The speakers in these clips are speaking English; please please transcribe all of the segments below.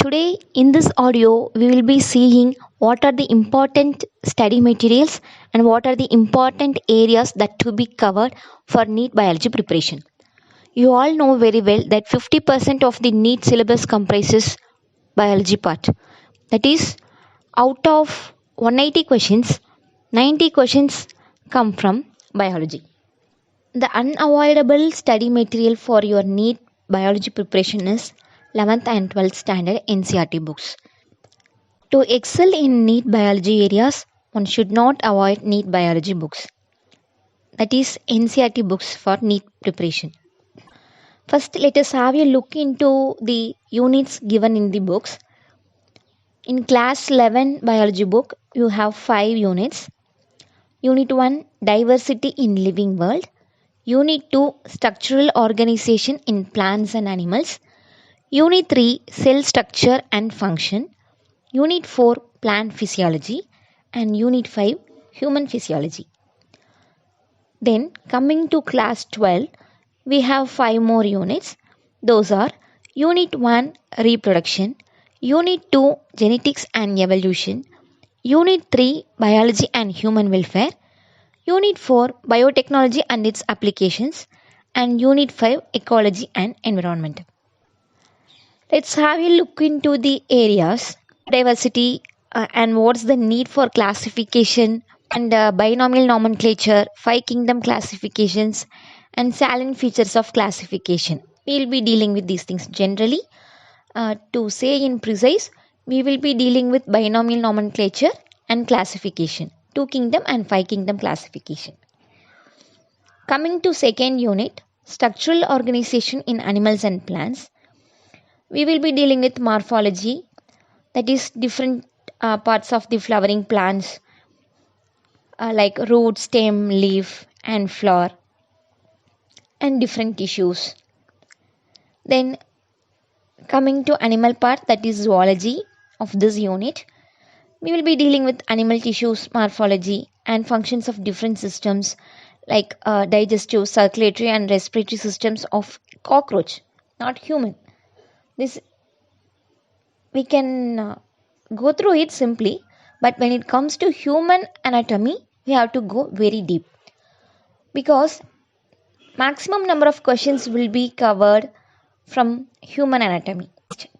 Today, in this audio, we will be seeing what are the important study materials and what are the important areas that to be covered for NEET biology preparation. You all know very well that 50% of the NEET syllabus comprises biology part. That is, out of 180 questions, 90 questions come from biology. The unavoidable study material for your NEET biology preparation is 11th and 12th standard NCERT books. To excel in NEET biology areas, one should not avoid NEET biology books. That is NCERT books for NEET preparation. First, let us have a look into the units given in the books. In class 11 biology book, you have 5 units. Unit 1, diversity in living world. Unit 2, structural organization in plants and animals. Unit 3, cell structure and function. Unit 4, plant physiology, and Unit 5, human physiology. Then coming to class 12, we have 5 more units. Those are Unit 1, reproduction, Unit 2, genetics and evolution, Unit 3, biology and human welfare, Unit 4, biotechnology and its applications, and Unit 5, ecology and environment. Let's have a look into the areas diversity and what's the need for classification and binomial nomenclature, 5 kingdom classifications, and salient features of classification. We will be dealing with these things generally. To say in precise, we will be dealing with binomial nomenclature and classification, 2 kingdom and 5 kingdom classification. Coming to second unit, structural organization in animals and plants, we will be dealing with morphology, that is different parts of the flowering plants like root, stem, leaf and flower, and different tissues. Then coming to animal part, that is zoology of this unit, we will be dealing with animal tissues, morphology and functions of different systems like digestive, circulatory and respiratory systems of cockroach, not human. This we can go through it simply, but when it comes to human anatomy, we have to go very deep because maximum number of questions will be covered from human anatomy.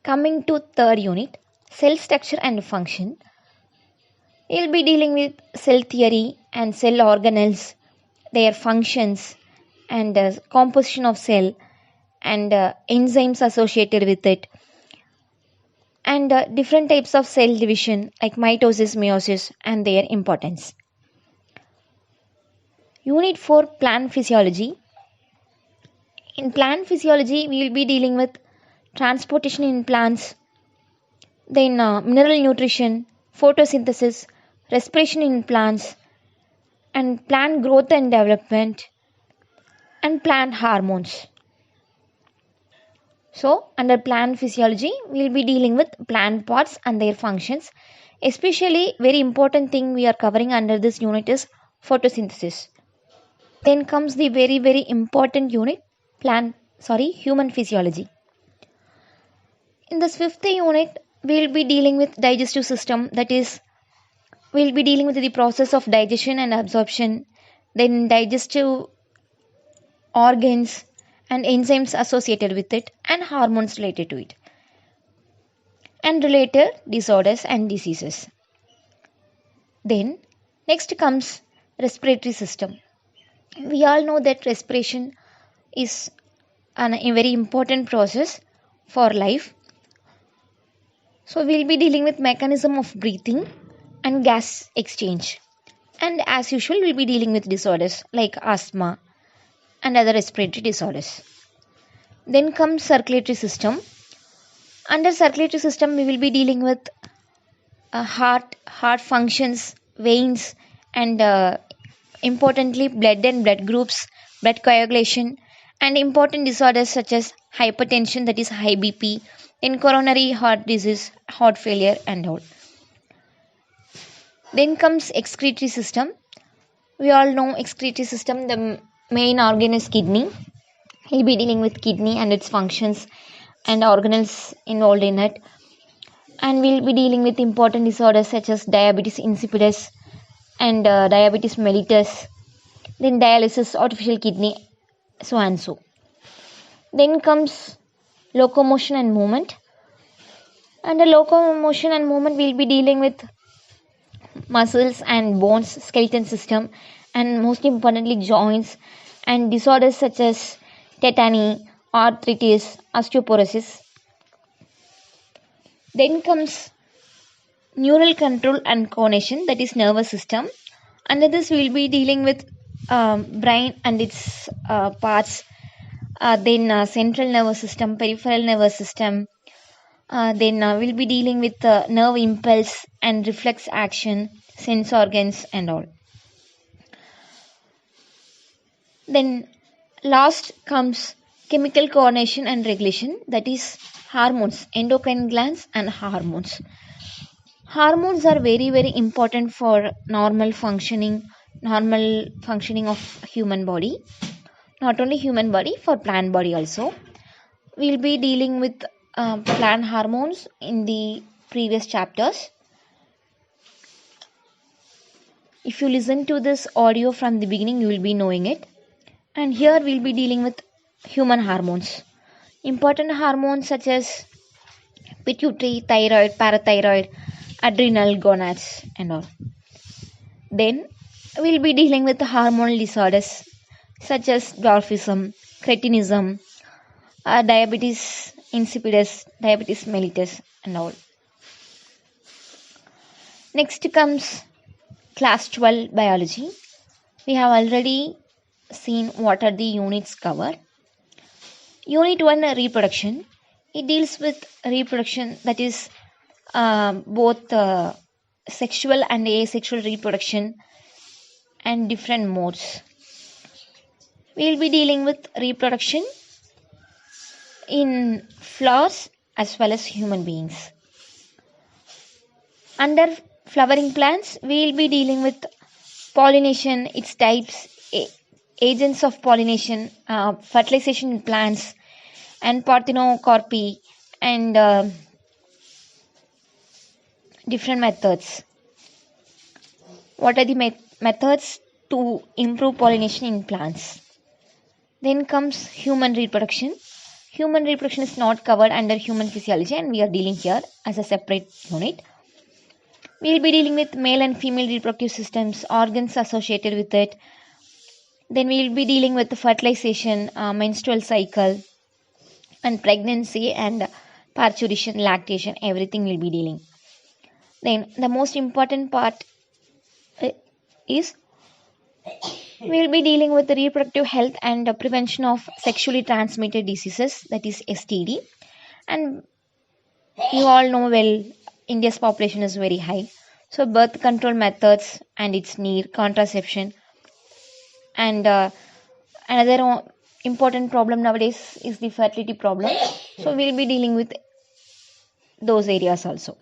Coming to third unit, cell structure and function, we will be dealing with cell theory and cell organelles, their functions and composition of cell and enzymes associated with it, and different types of cell division like mitosis, meiosis and their importance. Unit 4, plant physiology. In plant physiology, we will be dealing with transportation in plants, then mineral nutrition, photosynthesis, respiration in plants, and plant growth and development, and plant hormones. So, under plant physiology, we will be dealing with plant parts and their functions. Especially, very important thing we are covering under this unit is photosynthesis. Then comes the very important unit, human physiology. In this fifth unit, we will be dealing with digestive system. That is, we will be dealing with the process of digestion and absorption, then digestive organs and enzymes associated with it, and hormones related to it, and related disorders and diseases. Then next comes respiratory system. We all know that respiration is a very important process for life. So we will be dealing with mechanism of breathing and gas exchange, and as usual we will be dealing with disorders like asthma and other respiratory disorders. Then comes circulatory system. Under circulatory system, we will be dealing with heart functions, veins, and importantly blood and blood groups, blood coagulation, and important disorders such as hypertension, that is high BP, then coronary heart disease, heart failure and all. Then comes excretory system. We all know excretory system, the main organ is kidney. He'll be dealing with kidney and its functions and organelles involved in it. and we'll be dealing with important disorders such as diabetes insipidus and diabetes mellitus, then dialysis, artificial kidney, so and so. Then comes locomotion and movement. Under locomotion and movement, we'll be dealing with muscles and bones, skeleton system, and most importantly, joints and disorders such as tetany, arthritis, osteoporosis. Then comes neural control and coordination, that is nervous system. Under this, we will be dealing with brain and its parts, then central nervous system, peripheral nervous system. Then we'll be dealing with nerve impulse and reflex action, sense organs and all. Then last comes chemical coordination and regulation, that is hormones, endocrine glands and hormones. Hormones are very important for normal functioning of human body. Not only human body, for plant body also. We'll be dealing with plant hormones in the previous chapters. If you listen to this audio from the beginning, you will be knowing it. And here we'll be dealing with human hormones. Important hormones such as pituitary, thyroid, parathyroid, adrenal, gonads and all. Then we'll be dealing with hormonal disorders such as dwarfism, cretinism, diabetes insipidus, diabetes mellitus and all. Next comes class 12 biology. We have already seen what are the units covered. Unit 1 reproduction. It deals with reproduction, that is both sexual and asexual reproduction and different modes. We will be dealing with reproduction in flowers as well as human beings. Under flowering plants, we will be dealing with pollination, its types, agents of pollination, fertilization in plants, and parthenocarpy, and different methods. What are the methods to improve pollination in plants? Then comes human reproduction. Human reproduction is not covered under human physiology, and we are dealing here as a separate unit. We will be dealing with male and female reproductive systems, organs associated with it. Then we will be dealing with the fertilization, menstrual cycle, and pregnancy and parturition, lactation, everything will be dealing. Then the most important part is we will be dealing with the reproductive health and the prevention of sexually transmitted diseases, that is STD. And you all know well, India's population is very high. So birth control methods and its need, contraception, and another important problem nowadays is the fertility problem. So we'll be dealing with those areas also.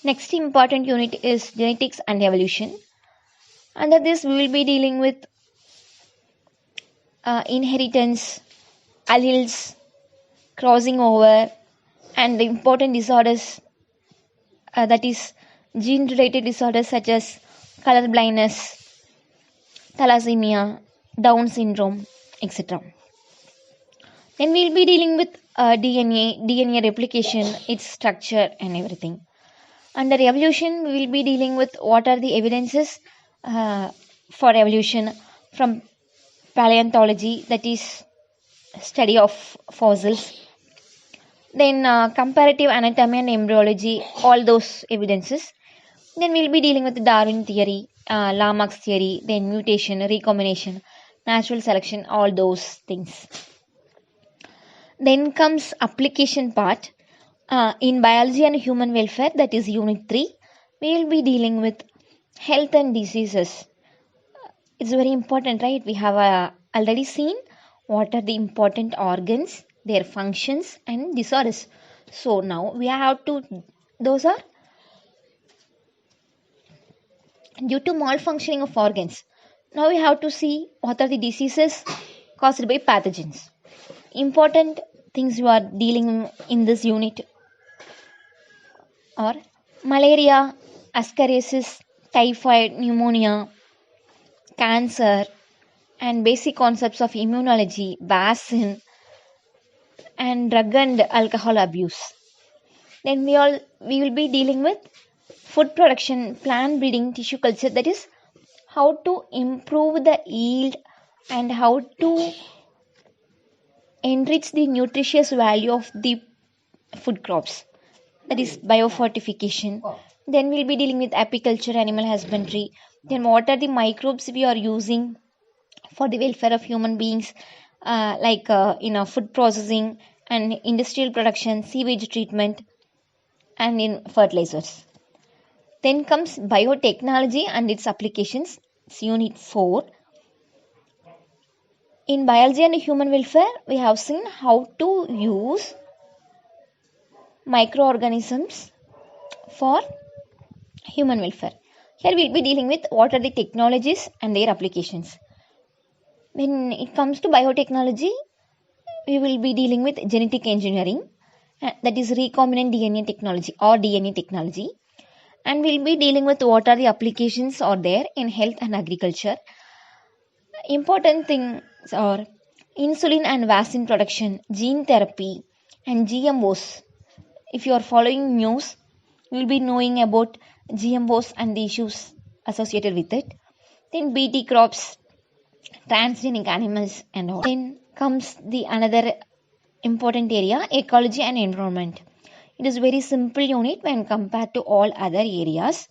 Next important unit is genetics and evolution. Under this, we will be dealing with inheritance, alleles, crossing over, and the important disorders, that is gene related disorders such as color blindness, thalassemia, Down syndrome, etc. Then we will be dealing with DNA replication, its structure and everything. Under evolution, we will be dealing with what are the evidences for evolution from paleontology, that is study of fossils. Then comparative anatomy and embryology, all those evidences. Then we will be dealing with Darwin theory, Lamarck's theory, then mutation, recombination, natural selection, all those things. Then comes application part. In biology and human welfare, that is unit 3, we will be dealing with health and diseases. It's very important, right? We have already seen what are the important organs, their functions and disorders. So now we have to, those are due to malfunctioning of organs. Now we have to see what are the diseases caused by pathogens. Important things you are dealing in this unit or malaria, ascariasis, typhoid, pneumonia, cancer, and basic concepts of immunology, vaccine, and drug and alcohol abuse. Then we will be dealing with food production, plant breeding, tissue culture, that is how to improve the yield and how to enrich the nutritious value of the food crops, that is biofortification. Then we'll be dealing with apiculture, animal husbandry. Then what are the microbes we are using for the welfare of human beings, in food processing and industrial production, sewage treatment, and in fertilizers. Then comes biotechnology and its applications. It's unit 4. In biology and human welfare, we have seen how to use microorganisms for human welfare. Here we'll be dealing with what are the technologies and their applications. When it comes to biotechnology, we will be dealing with genetic engineering, that is recombinant DNA technology or DNA technology. And we'll be dealing with what are the applications are there in health and agriculture. Important things are insulin and vaccine production, gene therapy, and GMOs. If you are following news, you will be knowing about GMOs and the issues associated with it. Then BT crops, transgenic animals, and all. Then comes the another important area, ecology and environment. It is very simple unit when compared to all other areas.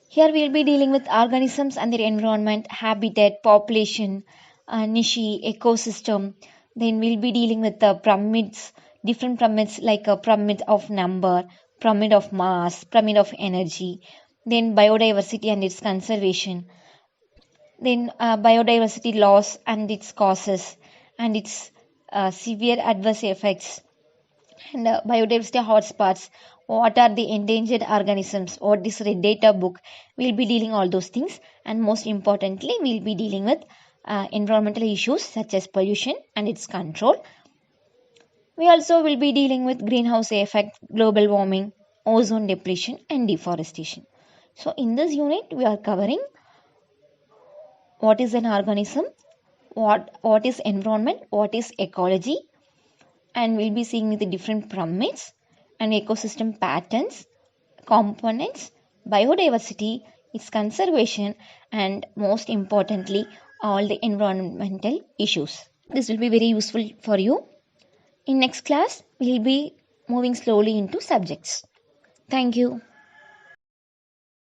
Here we will be dealing with organisms and their environment, habitat, population, niche, ecosystem. Then we'll be dealing with the pyramids, different pyramids like a pyramid of number, pyramid of mass, pyramid of energy. Then biodiversity and its conservation. Then biodiversity loss and its causes and its severe adverse effects, and biodiversity hotspots, what are the endangered organisms, what this red data book. We'll be dealing all those things, and most importantly we'll be dealing with environmental issues such as pollution and its control. We also will be dealing with greenhouse effect, global warming, ozone depletion, and deforestation. So in this unit we are covering what is an organism, what is environment, what is ecology, and we'll be seeing the different pyramids and ecosystem patterns, components, biodiversity, its conservation, and most importantly, all the environmental issues. This will be very useful for you. In next class, we'll be moving slowly into subjects. Thank you.